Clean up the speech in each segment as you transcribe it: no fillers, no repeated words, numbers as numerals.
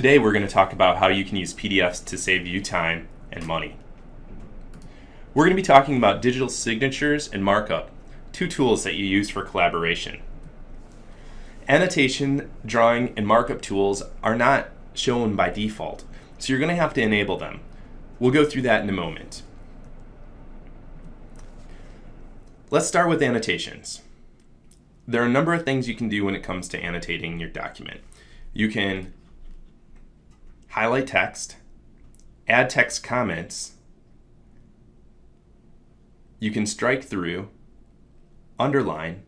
Today we're going to talk about how you can use PDFs to save you time and money. We're going to be talking about digital signatures and markup, two tools that you use for collaboration. Annotation, drawing, and markup tools are not shown by default, so you're going to have to enable them. We'll go through that in a moment. Let's start with annotations. There are a number of things you can do when it comes to annotating your document. You can highlight text, add text comments, you can strike through, underline,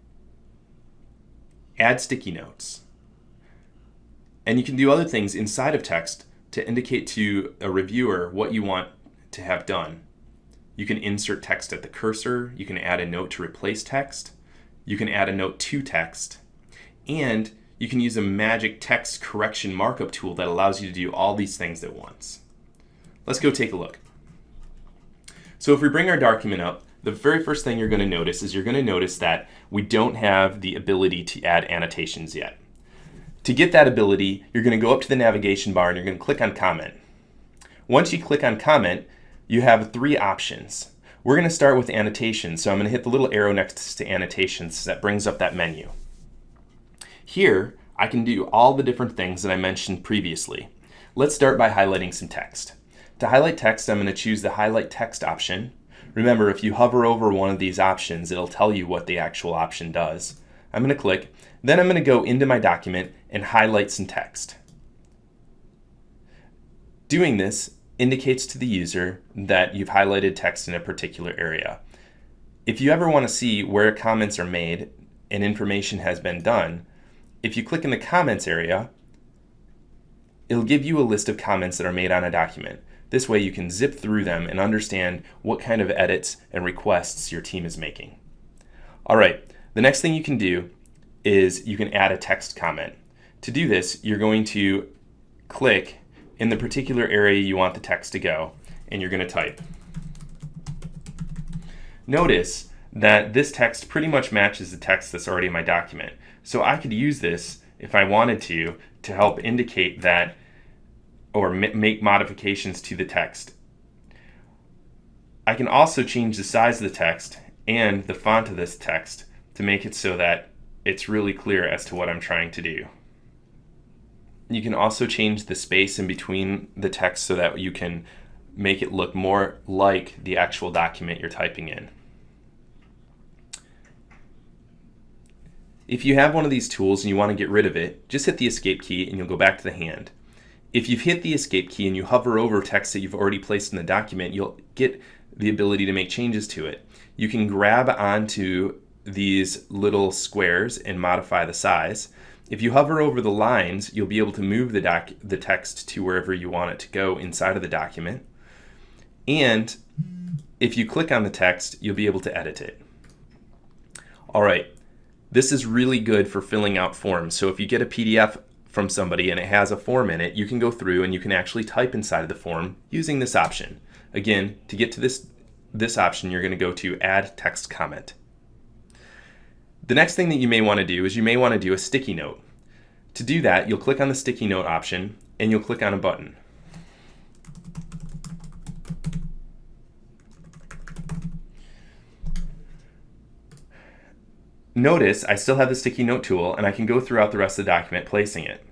add sticky notes. And you can do other things inside of text to indicate to a reviewer what you want to have done. You can insert text at the cursor, you can add a note to replace text, you can add a note to text, and you can use a magic text correction markup tool that allows you to do all these things at once. Let's go take a look. So if we bring our document up, the very first thing you're going to notice is you're going to notice that we don't have the ability to add annotations yet. To get that ability, you're going to go up to the navigation bar and you're going to click on comment. Once you click on comment, you have three options. We're going to start with annotations, so I'm going to hit the little arrow next to annotations that brings up that menu. Here, I can do all the different things that I mentioned previously. Let's start by highlighting some text. To highlight text, I'm going to choose the highlight text option. Remember, if you hover over one of these options, it'll tell you what the actual option does. I'm going to click, then I'm going to go into my document and highlight some text. Doing this indicates to the user that you've highlighted text in a particular area. If you ever want to see where comments are made and information has been done, if you click in the comments area, it'll give you a list of comments that are made on a document. This way you can zip through them and understand what kind of edits and requests your team is making. All right, the next thing you can do is you can add a text comment. To do this, you're going to click in the particular area you want the text to go, and you're going to type. Notice that this text pretty much matches the text that's already in my document. So I could use this, if I wanted to help indicate that or make modifications to the text. I can also change the size of the text and the font of this text to make it so that it's really clear as to what I'm trying to do. You can also change the space in between the text so that you can make it look more like the actual document you're typing in. If you have one of these tools and you want to get rid of it, just hit the escape key and you'll go back to the hand. If you've hit the escape key and you hover over text that you've already placed in the document, you'll get the ability to make changes to it. You can grab onto these little squares and modify the size. If you hover over the lines, you'll be able to move the text to wherever you want it to go inside of the document. And if you click on the text, you'll be able to edit it. All right. This is really good for filling out forms. So if you get a PDF from somebody and it has a form in it, you can go through and you can actually type inside of the form using this option. Again, to get to this option, you're going to go to Add Text Comment. The next thing that you may want to do is you may want to do a sticky note. To do that, you'll click on the sticky note option and you'll click on a button. Notice I still have the sticky note tool and I can go throughout the rest of the document placing it.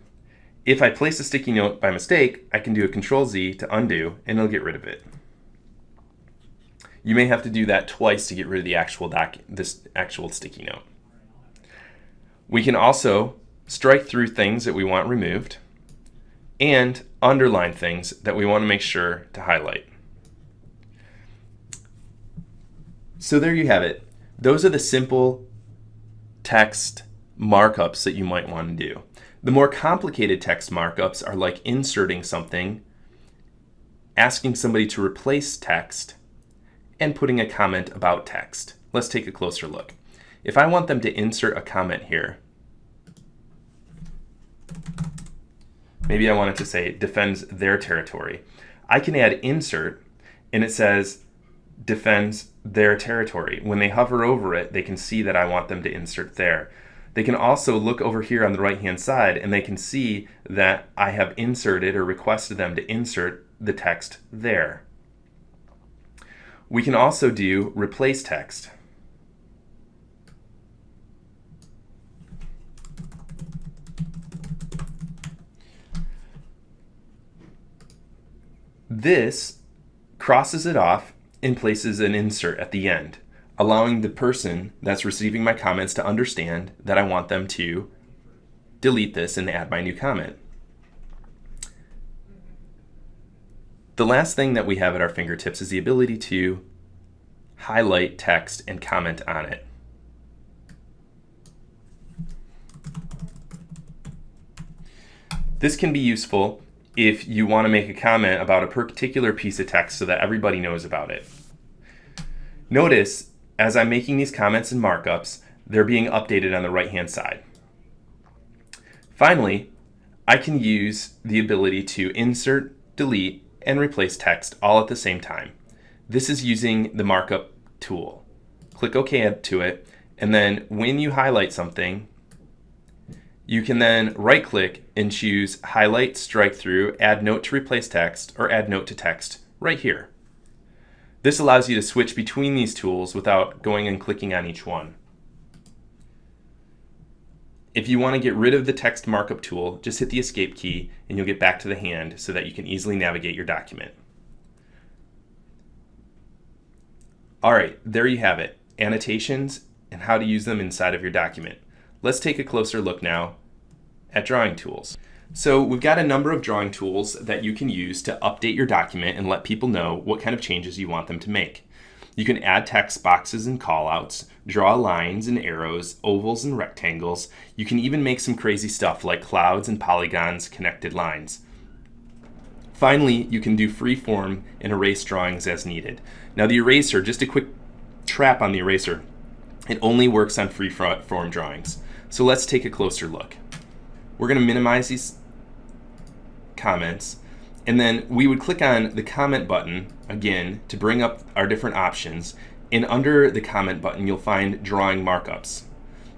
If I place a sticky note by mistake, I can do a Control-Z to undo and it'll get rid of it. You may have to do that twice to get rid of the this actual sticky note. We can also strike through things that we want removed and underline things that we want to make sure to highlight. So there you have it. Those are the simple text markups that you might want to do. The more complicated text markups are like inserting something, asking somebody to replace text, and putting a comment about text. Let's take a closer look. If I want them to insert a comment here, maybe I want it to say defends their territory. I can add insert and it says defends their territory. When they hover over it, they can see that I want them to insert there. They can also look over here on the right-hand side and they can see that I have inserted or requested them to insert the text there. We can also do replace text. This crosses it off and places an insert at the end, allowing the person that's receiving my comments to understand that I want them to delete this and add my new comment. The last thing that we have at our fingertips is the ability to highlight text and comment on it. This can be useful if you want to make a comment about a particular piece of text so that everybody knows about it. Notice, as I'm making these comments and markups, they're being updated on the right-hand side. Finally, I can use the ability to insert, delete, and replace text all at the same time. This is using the markup tool. Click OK to it, and then when you highlight something, you can then right-click and choose Highlight, Strike Through, Add Note to Replace Text, or Add Note to Text right here. This allows you to switch between these tools without going and clicking on each one. If you want to get rid of the text markup tool, just hit the Escape key and you'll get back to the hand so that you can easily navigate your document. All right, there you have it, annotations and how to use them inside of your document. Let's take a closer look now at drawing tools. So we've got a number of drawing tools that you can use to update your document and let people know what kind of changes you want them to make. You can add text boxes and callouts, draw lines and arrows, ovals and rectangles. You can even make some crazy stuff like clouds and polygons, connected lines. Finally, you can do freeform and erase drawings as needed. Now the eraser, just a quick trap on the eraser, it only works on freeform drawings. So let's take a closer look. We're going to minimize these comments, and then we would click on the comment button again to bring up our different options, and under the comment button you'll find drawing markups.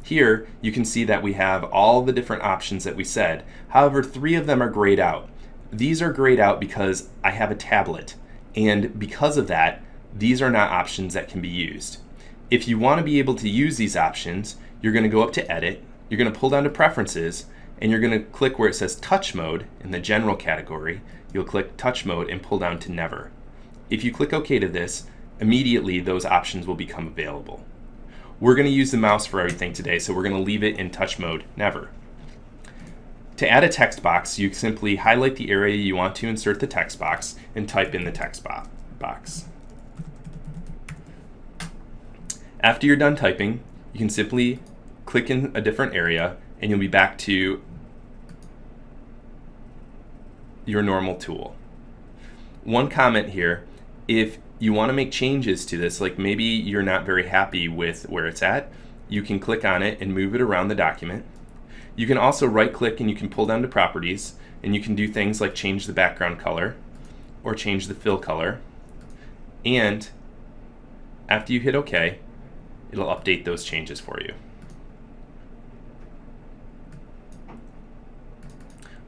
Here you can see that we have all the different options that we said. However, 3 of them are grayed out. These are grayed out because I have a tablet, and because of that these are not options that can be used. If you want to be able to use these options, you're going to go up to Edit, you're going to pull down to Preferences, and you're going to click where it says Touch Mode in the General category. You'll click Touch Mode and pull down to Never. If you click OK to this, immediately those options will become available. We're going to use the mouse for everything today, so we're going to leave it in Touch Mode Never. To add a text box, you simply highlight the area you want to insert the text box and type in the text box. After you're done typing, you can simply click in a different area and you'll be back to your normal tool. One comment here, if you want to make changes to this, like maybe you're not very happy with where it's at, you can click on it and move it around the document. You can also right-click and you can pull down to Properties, and you can do things like change the background color or change the fill color. And after you hit OK, it'll update those changes for you.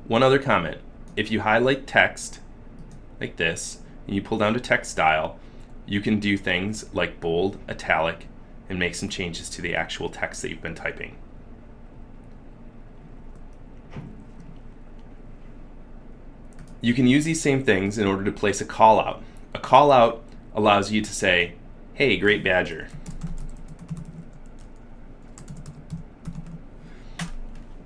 One other comment, if you highlight text like this and you pull down to text style, you can do things like bold, italic, and make some changes to the actual text that you've been typing. You can use these same things in order to place a call out. A call out allows you to say, "Hey, Great Badger,"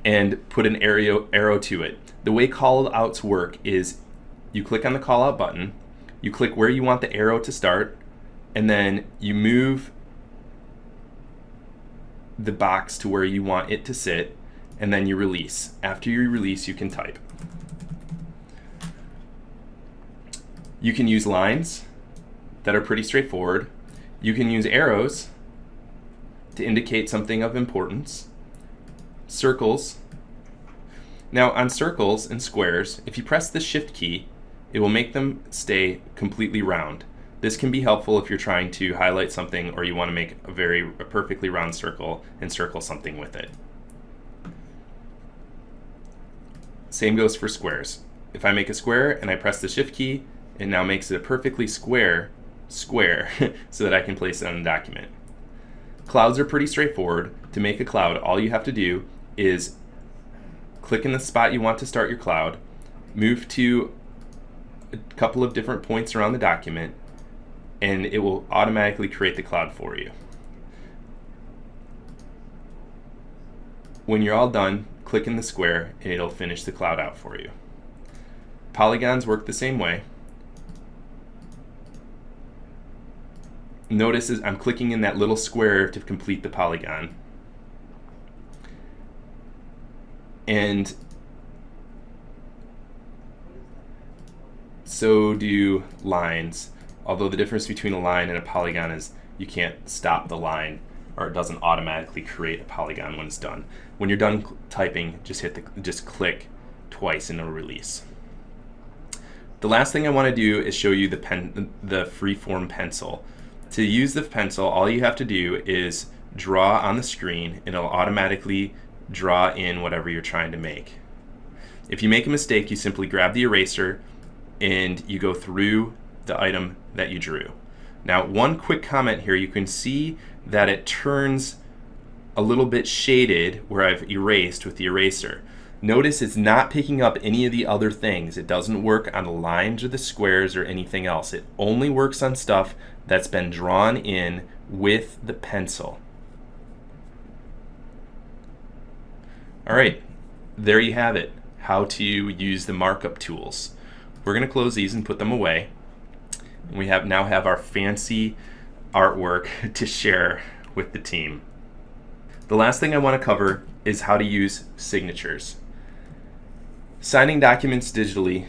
and put an arrow to it. The way call outs work is you click on the call out button, you click where you want the arrow to start, and then you move the box to where you want it to sit, and then you release. After you release, you can type. You can use lines that are pretty straightforward. You can use arrows to indicate something of importance. Circles. Now on circles and squares, if you press the Shift key, it will make them stay completely round. This can be helpful if you're trying to highlight something or you want to make a perfectly round circle and circle something with it. Same goes for squares. If I make a square and I press the shift key, it now makes it a perfectly square so that I can place it on the document. Clouds are pretty straightforward. To make a cloud, all you have to do is click in the spot you want to start your cloud, move to a couple of different points around the document, and it will automatically create the cloud for you. When you're all done, click in the square and it'll finish the cloud out for you. Polygons work the same way. Notice as I'm clicking in that little square to complete the polygon. And so do lines. Although the difference between a line and a polygon is you can't stop the line, or it doesn't automatically create a polygon when it's done. When you're done typing, just click twice and it'll release. The last thing I want to do is show you the freeform pencil. To use the pencil, all you have to do is draw on the screen and it'll automatically draw in whatever you're trying to make. If you make a mistake, you simply grab the eraser and you go through the item that you drew. Now, one quick comment here, you can see that it turns a little bit shaded where I've erased with the eraser. Notice it's not picking up any of the other things. It doesn't work on the lines or the squares or anything else. It only works on stuff that's been drawn in with the pencil. All right, there you have it, how to use the markup tools. We're going to close these and put them away. We now have our fancy artwork to share with the team. The last thing I want to cover is how to use signatures. Signing documents digitally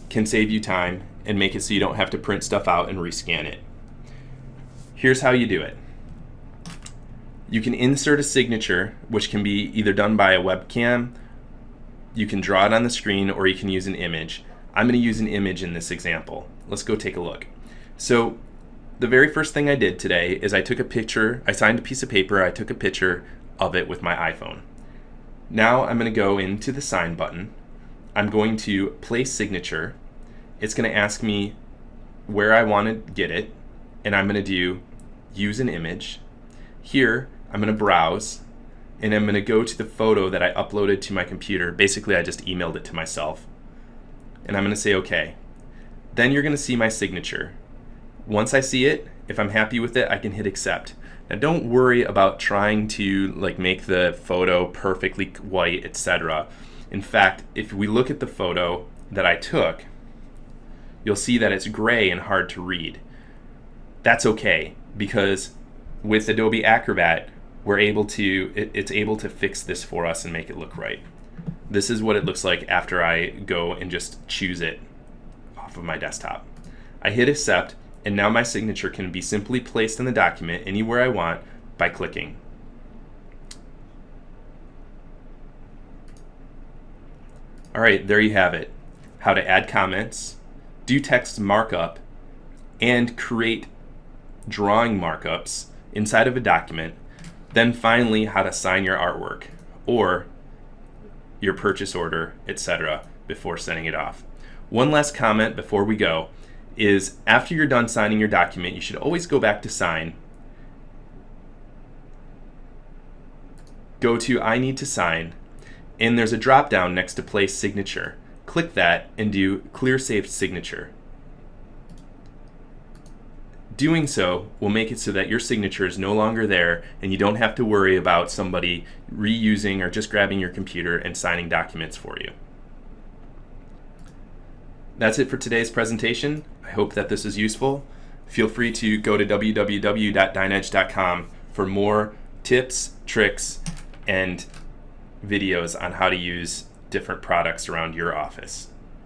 can save you time and make it so you don't have to print stuff out and rescan it. Here's how you do it. You can insert a signature, which can be either done by a webcam, you can draw it on the screen, or you can use an image. I'm going to use an image in this example. Let's go take a look. So the very first thing I did today is I took a picture, I signed a piece of paper, I took a picture of it with my iPhone. Now I'm going to go into the sign button. I'm going to place signature. It's going to ask me where I want to get it, and I'm going to do use an image. Here I'm going to browse, and I'm going to go to the photo that I uploaded to my computer. Basically, I just emailed it to myself. And I'm going to say OK. Then you're going to see my signature. Once I see it, if I'm happy with it, I can hit accept. Now don't worry about trying to make the photo perfectly white, etc. In fact, if we look at the photo that I took, you'll see that it's gray and hard to read. That's okay, because with Adobe Acrobat, it's able to fix this for us and make it look right. This is what it looks like after I go and just choose it off of my desktop. I hit accept, and now my signature can be simply placed in the document anywhere I want by clicking. All right, there you have it. How to add comments, do text markup, and create drawing markups inside of a document. Then finally, how to sign your artwork or your purchase order, etc. before sending it off. One last comment before we go is after you're done signing your document, you should always go back to sign. Go to I need to sign, and there's a drop down next to place signature. Click that and do clear saved signature. Doing so will make it so that your signature is no longer there and you don't have to worry about somebody reusing or just grabbing your computer and signing documents for you. That's it for today's presentation. I hope that this is useful. Feel free to go to www.dynedge.com for more tips, tricks, and videos on how to use different products around your office.